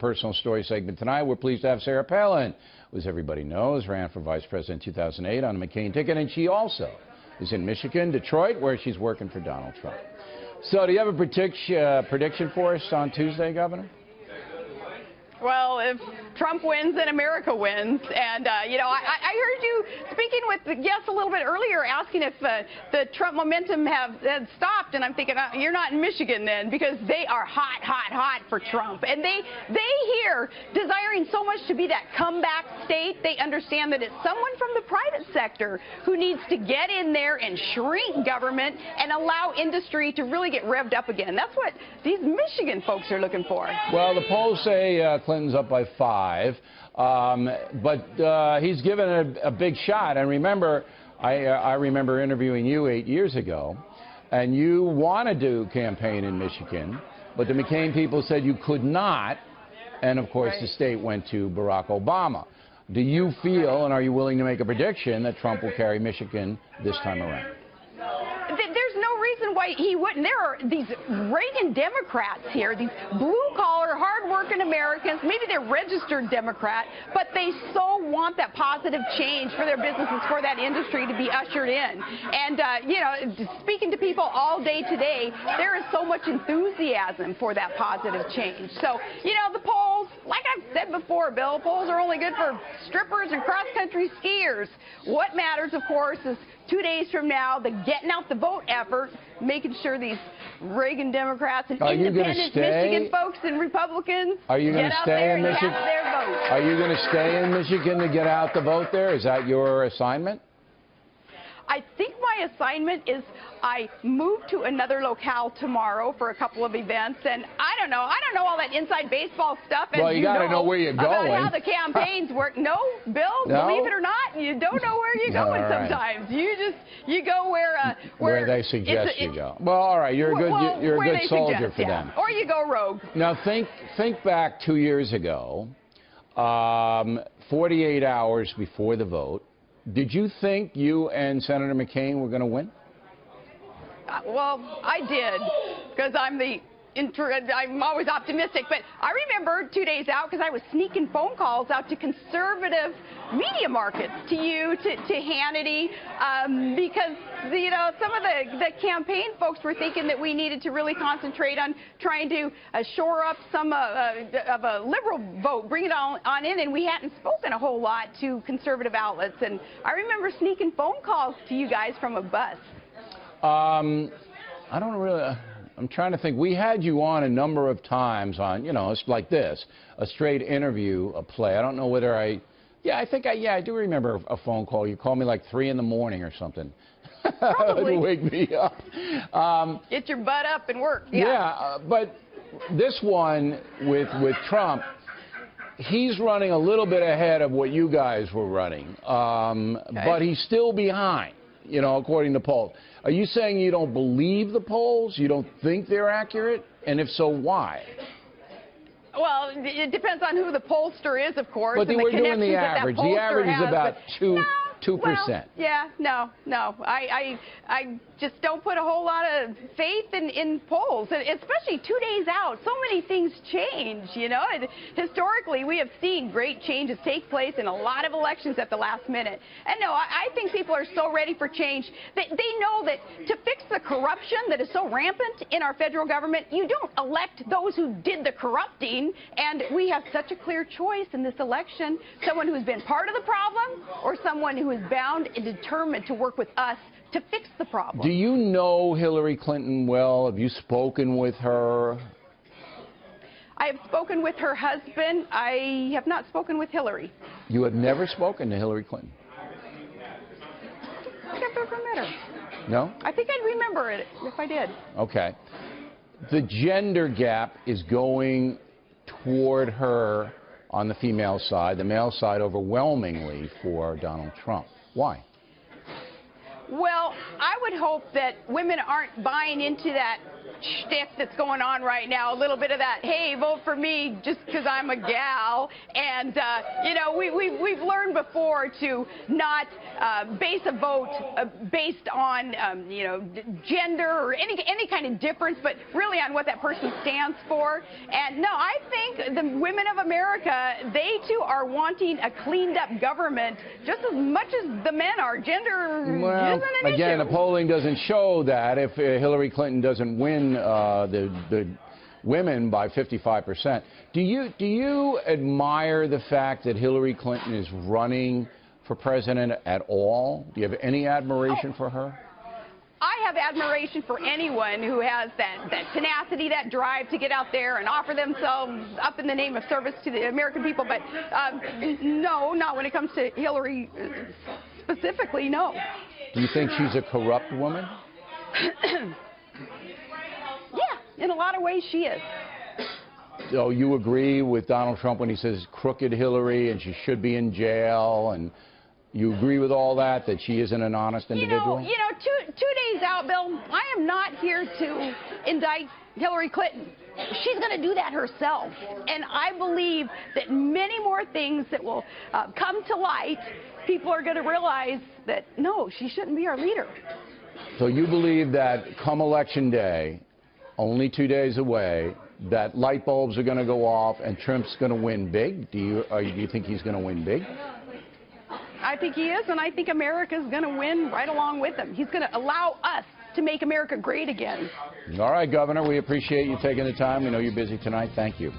personal story segment tonight. We're pleased to have Sarah Palin, who, as everybody knows, ran for vice president in 2008 on a McCain ticket, and she also is in Michigan, Detroit, where she's working for Donald Trump. So do you have a prediction for us on Tuesday, Governor? Well, if Trump wins, then America wins. And, you know, I heard you speaking with the guests a little bit earlier asking if the Trump momentum had stopped. And I'm thinking, you're not in Michigan then, because they are hot, hot, hot for Trump. And they here, desiring so much to be that comeback state, they understand that it's someone from the private sector who needs to get in there and shrink government and allow industry to really get revved up again. That's what these Michigan folks are looking for. Well, the polls say Clinton's up by 5, but he's given a big shot. And remember, I remember interviewing you 8 years ago, and you wanted to campaign in Michigan, but the McCain people said you could not, and of course the state went to Barack Obama. Do you feel, and are you willing to make a prediction, that Trump will carry Michigan this time around? There's no reason why he wouldn't. There are these Reagan Democrats here, these blue-collar, hard-working Americans. Maybe they're registered Democrat, but they so want that positive change for their businesses, for that industry to be ushered in. And, you know, speaking to people all day today, there is so much enthusiasm for that positive change. So, you know, the polls, like I've said before, Bill, polls are only good for strippers and cross-country skiers. What matters, of course, is 2 days from now, the getting out the vote effort, making sure these Reagan Democrats and independent Michigan folks and Republicans get out there and cast their vote. Are you going to stay in Michigan to get out the vote there? Is that your assignment? I think my assignment is I move to another locale tomorrow for a couple of events, and I don't know all that inside baseball stuff. Well, you got to know where you're going. About how the campaigns work. No, Bill, no? Believe it or not, you don't know where you're going sometimes. You go where they suggest you go. Well, all right, you're a good soldier for them. Or you go rogue. Now think back 2 years ago, 48 hours before the vote. Did you think you and Senator McCain were going to win? Well, I did, because I'm always optimistic. But I remember 2 days out, because I was sneaking phone calls out to conservative media markets, to you, to Hannity, because, you know, some of the campaign folks were thinking that we needed to really concentrate on trying to shore up some of a liberal vote, bring it on in, and we hadn't spoken a whole lot to conservative outlets. And I remember sneaking phone calls to you guys from a bus. I don't really. I'm trying to think. We had you on a number of times on, you know, it's like this, a straight interview, a play. I don't know whether I do remember a phone call. You called me like 3 in the morning or something. Probably. To wake me up. Get your butt up and work. Yeah, but this one with Trump, he's running a little bit ahead of what you guys were running, but he's still behind, you know, according to polls. Are you saying you don't believe the polls? You don't think they're accurate? And if so, why? Well, it depends on who the pollster is, of course. But we're doing the average. The average is about 2%. Well, yeah, no. I just don't put a whole lot of faith in polls, especially 2 days out. So many things change, you know. And historically, we have seen great changes take place in a lot of elections at the last minute. And no, I think people are so ready for change. They know that to fix the corruption that is so rampant in our federal government, you don't elect those who did the corrupting. And we have such a clear choice in this election: someone who's been part of the problem, or someone who is bound and determined to work with us to fix the problem. Do you know Hillary Clinton well? Have you spoken with her? I have spoken with her husband. I have not spoken with Hillary. You have never spoken to Hillary Clinton? I think I've ever met her. No? I think I'd remember it if I did. Okay. The gender gap is going toward her on the female side, the male side overwhelmingly for Donald Trump. Why? Well, I would hope that women aren't buying into that shtick that's going on right now, a little bit of that, hey, vote for me just because I'm a gal. And, you know, we've learned before to not base a vote based on, you know, gender or any kind of difference, but really on what that person stands for. And, no, I think the women of America, they, too, are wanting a cleaned-up government just as much as the men are. Gender isn't an issue. Again, the polling doesn't show that if Hillary Clinton doesn't win the women by 55%. Do you admire the fact that Hillary Clinton is running for president at all? Do you have any admiration for her? I have admiration for anyone who has that tenacity, that drive to get out there and offer themselves up in the name of service to the American people. But no, not when it comes to Hillary specifically, no. Do you think she's a corrupt woman? Yeah, in a lot of ways she is. So you agree with Donald Trump when he says crooked Hillary and she should be in jail, and you agree with all that she isn't an honest individual? You know, two days out, Bill, I am not here to indict Hillary Clinton. She's going to do that herself. And I believe that many more things that will come to light, people are going to realize that, no, she shouldn't be our leader. So you believe that come Election Day, only 2 days away, that light bulbs are going to go off and Trump's going to win big? Do you think he's going to win big? I think he is, and I think America's going to win right along with him. He's going to allow us to make America great again. All right, Governor, we appreciate you taking the time. We know you're busy tonight. Thank you.